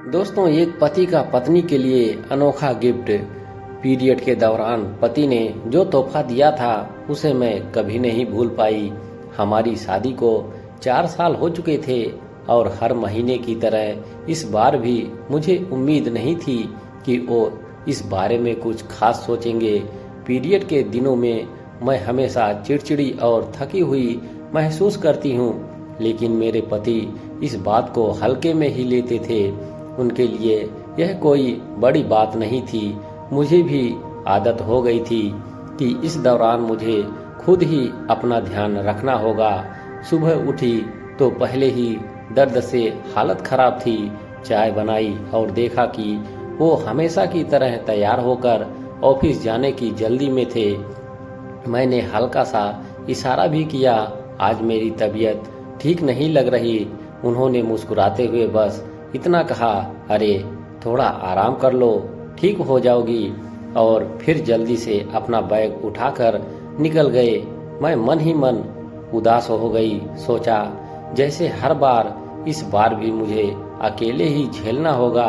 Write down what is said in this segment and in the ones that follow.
दोस्तों, एक पति का पत्नी के लिए अनोखा गिफ्ट। पीरियड के दौरान पति ने जो तोहफा दिया था उसे मैं कभी नहीं भूल पाई। हमारी शादी को 4 साल हो चुके थे और हर महीने की तरह इस बार भी मुझे उम्मीद नहीं थी कि वो इस बारे में कुछ खास सोचेंगे। पीरियड के दिनों में मैं हमेशा चिड़चिड़ी और थकी हुई महसूस करती हूँ, लेकिन मेरे पति इस बात को हल्के में ही लेते थे। उनके लिए यह कोई बड़ी बात नहीं थी। मुझे भी आदत हो गई थी कि इस दौरान मुझे खुद ही अपना ध्यान रखना होगा। सुबह उठी तो पहले ही दर्द से हालत खराब थी। चाय बनाई और देखा कि वो हमेशा की तरह तैयार होकर ऑफिस जाने की जल्दी में थे। मैंने हल्का सा इशारा भी किया, आज मेरी तबीयत ठीक नहीं लग रही। उन्होंने मुस्कुराते हुए बस इतना कहा, अरे थोड़ा आराम कर लो, ठीक हो जाओगी। और फिर जल्दी से अपना बैग उठाकर निकल गए। मैं मन ही मन उदास हो गई। सोचा जैसे हर बार इस बार भी मुझे अकेले ही झेलना होगा।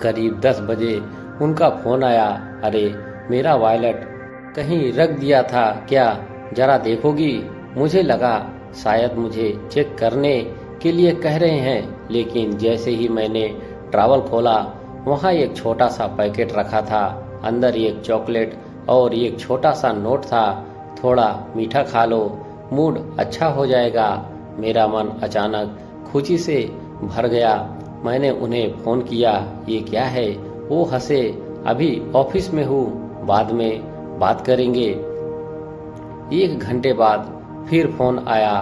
करीब 10 बजे उनका फोन आया, अरे मेरा वॉलेट कहीं रख दिया था क्या, जरा देखोगी? मुझे लगा शायद मुझे चेक करने के लिए कह रहे हैं, लेकिन जैसे ही मैंने ट्रैवल खोला वहाँ एक छोटा सा पैकेट रखा था। अंदर एक चॉकलेट और एक छोटा सा नोट था। थोड़ा मीठा खा लो, मूड अच्छा हो जाएगा। मेरा मन अचानक खुशी से भर गया। मैंने उन्हें फोन किया, ये क्या है? वो हंसे, अभी ऑफिस में हूँ, बाद में बात करेंगे। 1 घंटे बाद फिर फोन आया,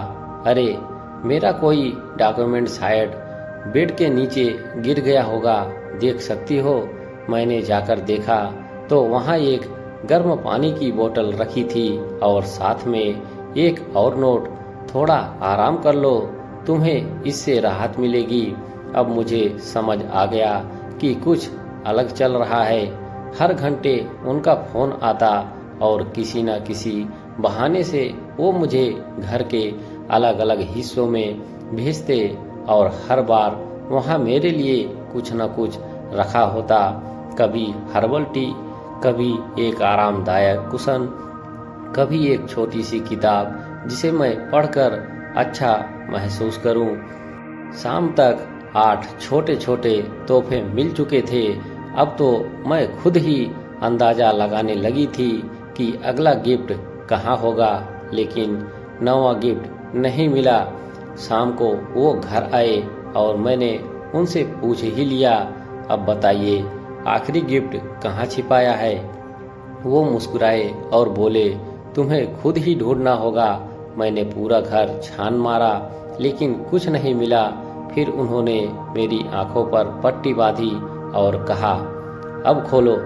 अरे मेरा कोई डॉक्यूमेंट शायद बेड के नीचे गिर गया होगा, देख सकती हो? मैंने जाकर देखा तो वहाँ एक गर्म पानी की बोतल रखी थी और साथ में एक और नोट, थोड़ा आराम कर लो, तुम्हें इससे राहत मिलेगी। अब मुझे समझ आ गया कि कुछ अलग चल रहा है। हर घंटे उनका फोन आता और किसी न किसी बहाने से वो मुझे घर के अलग अलग हिस्सों में भेजते और हर बार वहाँ मेरे लिए कुछ न कुछ रखा होता। कभी हर्बल टी, कभी एक आरामदायक कुशन, कभी एक छोटी सी किताब जिसे मैं पढ़कर अच्छा महसूस करूं। शाम तक 8 छोटे छोटे तोहफे मिल चुके थे। अब तो मैं खुद ही अंदाजा लगाने लगी थी कि अगला गिफ्ट कहाँ होगा, लेकिन नवा गिफ्ट नहीं मिला। शाम को वो घर आए और मैंने उनसे पूछ ही लिया, अब बताइए आखिरी गिफ्ट कहाँ छिपाया है? वो मुस्कुराए और बोले, तुम्हें खुद ही ढूंढना होगा। मैंने पूरा घर छान मारा लेकिन कुछ नहीं मिला। फिर उन्होंने मेरी आंखों पर पट्टी बांधी और कहा, अब खोलो।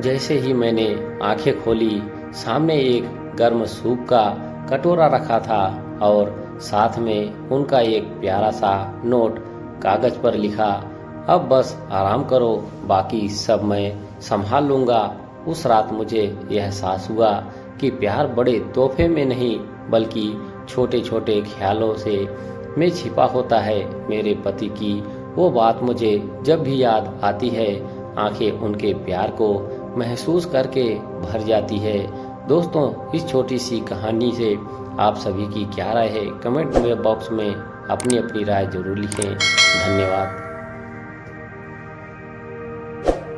जैसे ही मैंने आंखें खोली, सामने एक गर्म सूप का कटोरा रखा था और साथ में उनका एक प्यारा सा नोट कागज पर लिखा, अब बस आराम करो, बाकी सब मैं संभाल लूंगा। उस रात मुझे यह एहसास हुआ कि प्यार बड़े तोहफे में नहीं बल्कि छोटे छोटे ख्यालों से में छिपा होता है। मेरे पति की वो बात मुझे जब भी याद आती है, आंखें उनके प्यार को महसूस करके भर जाती है। दोस्तों, इस छोटी सी कहानी से आप सभी की क्या राय है? कमेंट बॉक्स में अपनी अपनी राय जरूर लिखें। धन्यवाद।